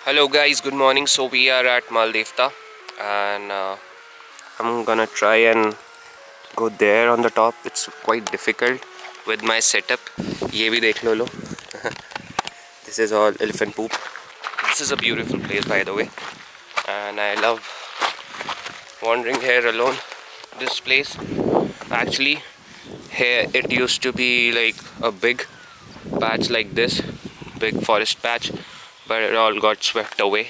Hello guys, good morning. So we are at Maldevta and I'm gonna try and go there on the top. It's quite difficult with my setup. ये भी देख लो This is all elephant poop. This is a beautiful place by the way, and I love wandering here alone. This place actually, here it used to be like a big patch like this, big forest patch, but it all got swept away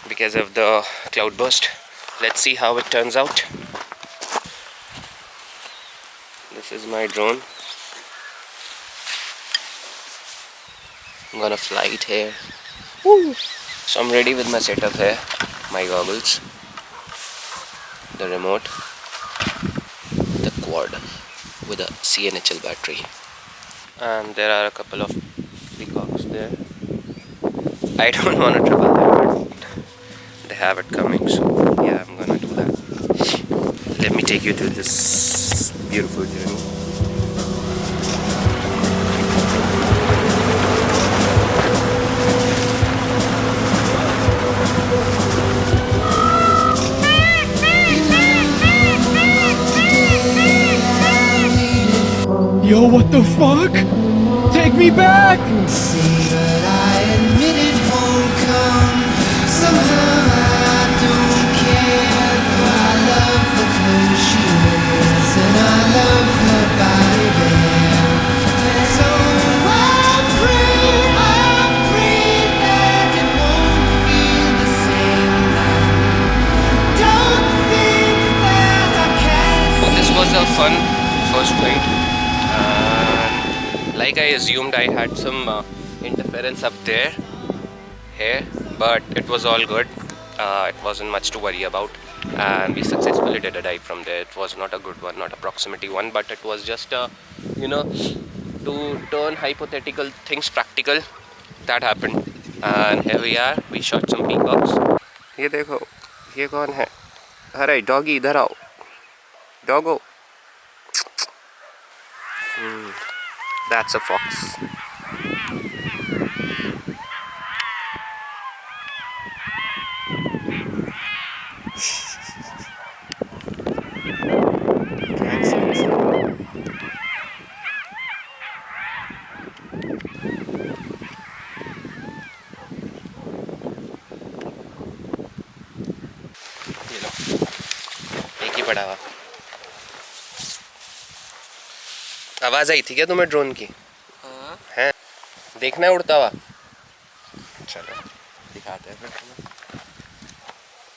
because of the cloudburst. Let's see how it turns out. This is my drone. I'm gonna fly it here. Woo. So I'm ready with my setup here, my goggles, the remote, the quad with a CNHL battery, and there are a couple of peacocks there. I don't want to trouble them, but they have it coming, so yeah, I'm gonna do that. Let me take you through this beautiful journey. Yo, what the fuck? Take me back! This was a fun first flight. Like I assumed, I had some interference up there, here, but it was all good. It wasn't much to worry about, and we successfully did a dive from there. It was not a good one, not a proximity one, but it was just a, to turn hypothetical things practical. That happened, and here we are. We shot some peacocks. ये देखो, ये कौन है? अरे doggy इधर आओ, Doggo. That's a fox. ये लो, एक ही पड़ा हुआ. आवाज आई थी क्या तुम्हें ड्रोन की? हैं? देखना है उड़ता हुआ? चलो दिखाते हैं फिर तुम्हें.